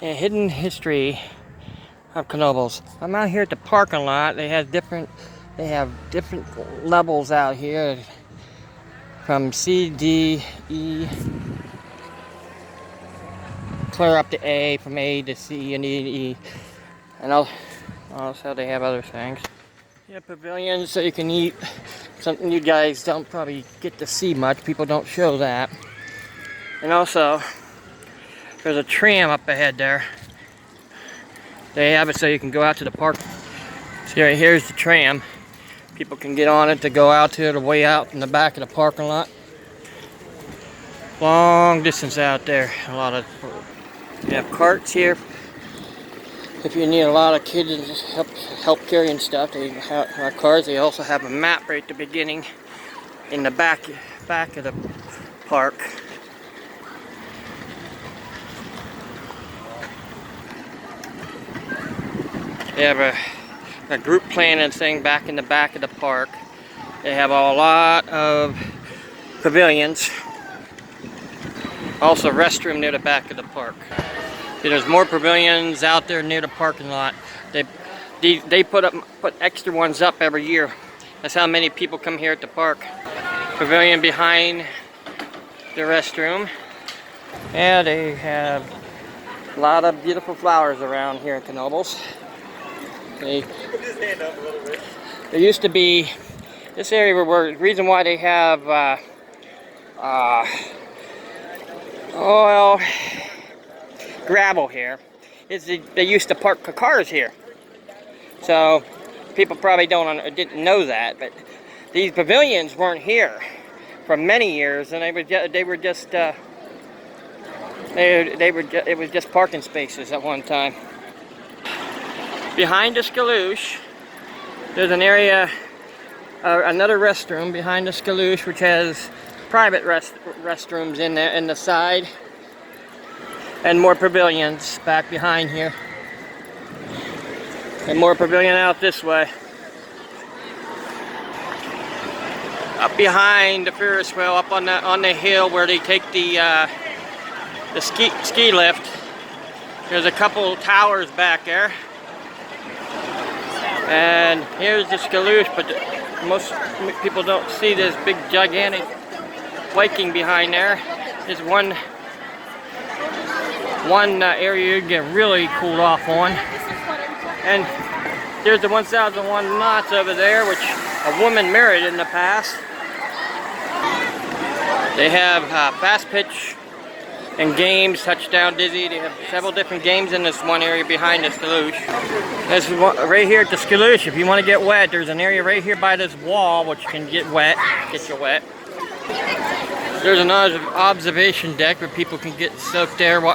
A hidden history of Knoebles. I'm out here at the parking lot. They have different levels out here, from C, D, E, clear up to A, from A to C and E to E. And also they have other things. Yeah, pavilions so you can eat. Something you guys don't probably get to see much. People don't show that. And also, there's a tram up ahead there. They have it so you can go out to the park. See, right here's the tram. People can get on it to go out to the way out in the back of the parking lot. Long distance out there. A lot of, you have carts here. If you need a lot of kids help carrying stuff, they have cars. They also have a map right at the beginning in the back of the park. They have a group planning thing back in the back of the park. They have a lot of pavilions. Also a restroom near the back of the park. See, there's more pavilions out there near the parking lot. They put extra ones up every year. That's how many people come here at the park. Pavilion behind the restroom. And they have a lot of beautiful flowers around here in Knoebles. There used to be this area where the reason why they have gravel here is they used to park cars here. So people probably didn't know that, but these pavilions weren't here for many years, and it was just parking spaces at one time. Behind the Scalouche, there's an area, another restroom behind the Scalouche, which has private restrooms in there in the side, and more pavilions back behind here, and more pavilion out this way. Up behind the Ferris wheel, up on the hill where they take the ski lift, there's a couple towers back there. And here's the Scalouche, but most people don't see this big gigantic Viking behind there. There's one area you get really cooled off on. And there's the 1001 knots over there, which a woman married in the past. They have fast pitch and games, touchdown, dizzy. They have several different games in this one area behind the Scalouche. This is right here at the Scalouche. If you want to get wet, there's an area right here by this wall which can get you wet. There's another observation deck where people can get soaked there.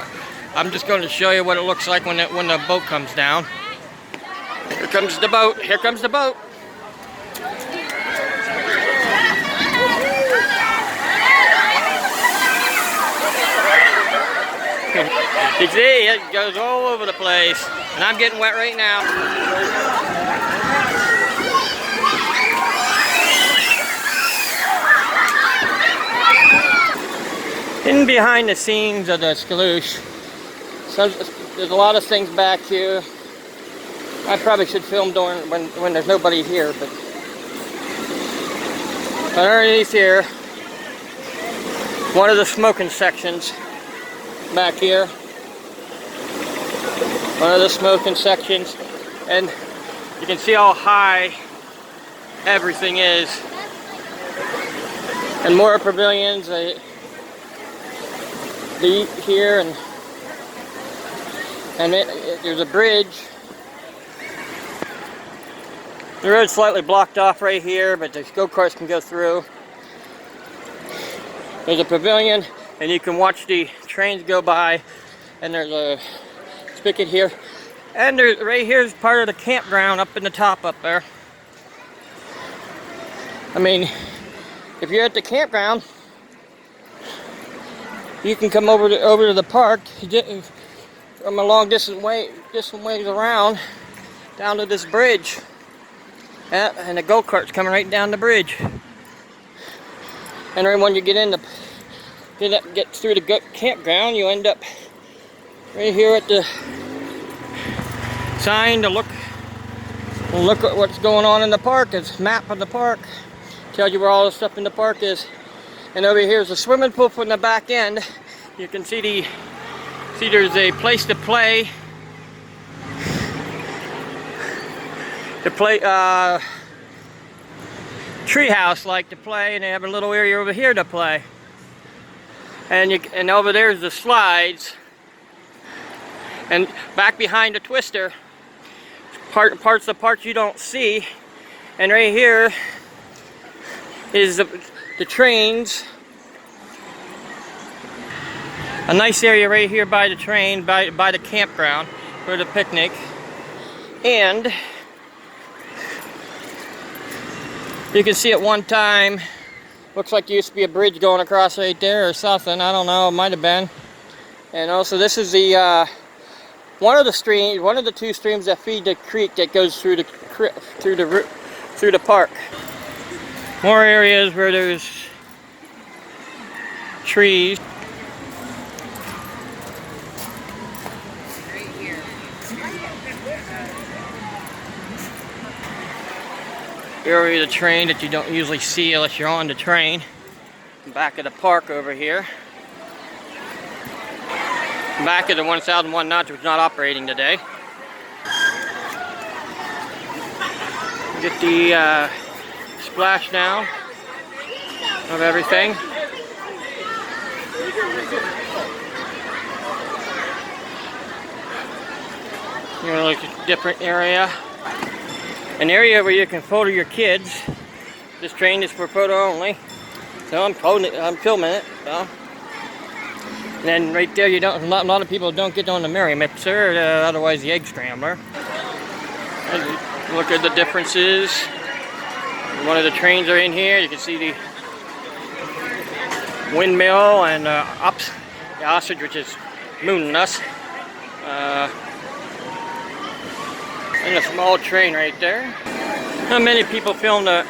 I'm just going to show you what it looks like when the boat comes down. Here comes the boat. Here comes the boat. You see, it goes all over the place, and I'm getting wet right now. Hidden behind the scenes of the Scalouche, there's a lot of things back here. I probably should film during when there's nobody here, but underneath here, one of the smoking sections back here. One of the smoking sections, and you can see how high everything is. And more pavilions. They eat here, and there's a bridge. The road's slightly blocked off right here, but the go-karts can go through. There's a pavilion, and you can watch the trains go by, and there's a spigot here, and there's right here's part of the campground up in the top up there. I mean, if you're at the campground, you can come over to the park from a long distance ways around down to this bridge, and the go-kart's coming right down the bridge. And right when you get through the campground, you end up Right here at the sign to look at what's going on in the park. It's a map of the park. Tells you where all the stuff in the park is. And over here is a swimming pool from the back end. You can see there's a place to play. Treehouse like to play, and they have a little area over here to play. And over there's the slides. And back behind the twister, parts of the park you don't see. And right here is the trains. A nice area right here by the train, by the campground for the picnic. And you can see at one time, looks like there used to be a bridge going across right there or something. I don't know, it might have been. And also this is the one of the two streams that feed the creek that goes through the park. More areas where there's trees. Area of the train that you don't usually see unless you're on the train. Back of the park over here. Back of the 1001 notch, which is not operating today. Get the splash down of everything. You're like a different area. An area where you can photo your kids. This train is for photo only, so I'm filming it. So. And then right there, a lot of people don't get on the Merry Mixer, otherwise the Egg Scrambler. And look at the differences. One of the trains are in here. You can see the windmill and the ostrich, which is mooning us. And a small train right there. Not many people film the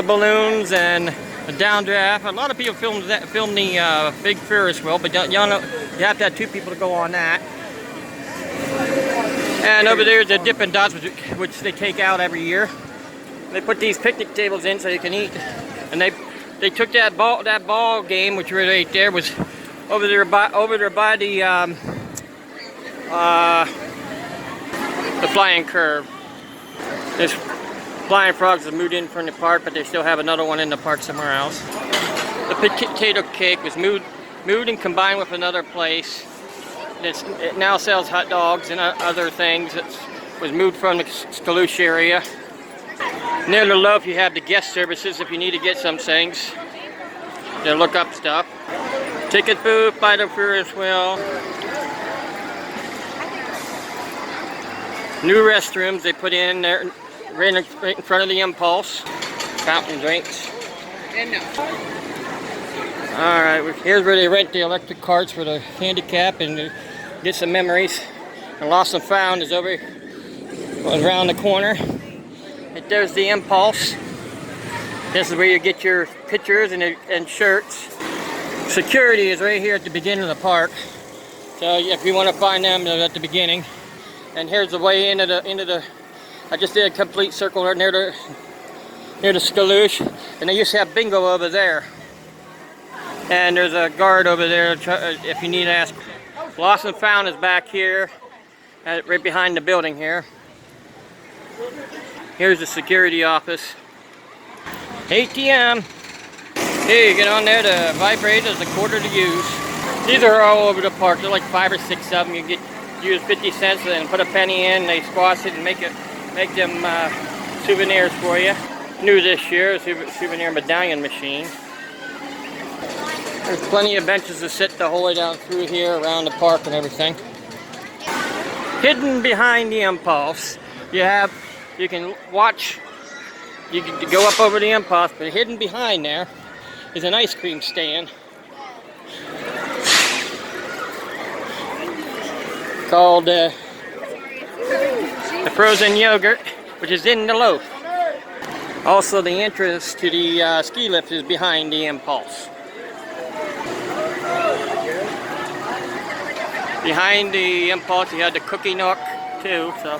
balloons and the downdraft. A lot of people film the big Ferris wheel, but you have to have two people to go on that. And over there is the Dippin' Dots, which they take out every year. They put these picnic tables in so you can eat. And they took that ball game, which was right there, was over there by the flying curve. This flying frogs have moved in from the park, but they still have another one in the park somewhere else. The potato cake was moved and combined with another place. It now sells hot dogs and other things. It was moved from the Scaloosh area. Near the loaf you have the guest services if you need to get some things. To look up stuff. Ticket booth by the Ferris wheel. New restrooms they put in there right in front of the Impulse. Fountain drinks. Alright, here's where they rent the electric carts for the handicap and get some memories. And Lost and Found is around the corner. And there's the Impulse. This is where you get your pictures and shirts. Security is right here at the beginning of the park. So if you want to find them, they're at the beginning. And here's the way into the. I just did a complete circle right near the Scaloosh, and they used to have bingo over there. And there's a guard over there if you need to ask. Lost and Found is back here, right behind the building here. Here's the security office. ATM. Here, you get on there to vibrate as a quarter to use. These are all over the park. There's like 5 or 6 of them. You use 50 cents and put a penny in. They squash it and make them souvenirs for you. New this year, a souvenir medallion machine. There's plenty of benches to sit the whole way down through here, around the park and everything. Hidden behind the Impulse, you can watch. You can go up over the Impulse, but hidden behind there is an ice cream stand called the frozen yogurt, which is in the loaf. Also, the entrance to the ski lift is behind the Impulse. Behind the Impulse, you had the Cookie Nook too. So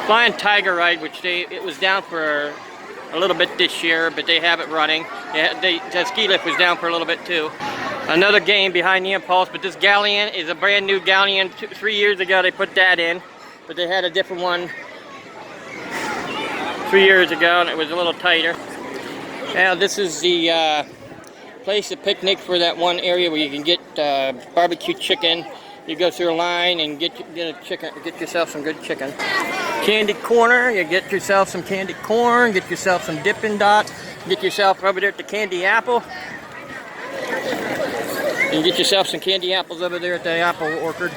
Flying Tiger Ride, which it was down for a little bit this year, but they have it running. The ski lift was down for a little bit too. Another game behind the Impulse, but this Galleon is a brand new Galleon. 3 years ago they put that in, but they had a different one 3 years ago, and it was a little tighter. Now this is the place to picnic for that one area where you can get barbecue chicken. You go through a line and get yourself some good chicken. Candy corner, you get yourself some candy corn, get yourself some Dippin' Dots, get yourself over there at the candy apple. You can get yourself some candy apples over there at the apple orchard.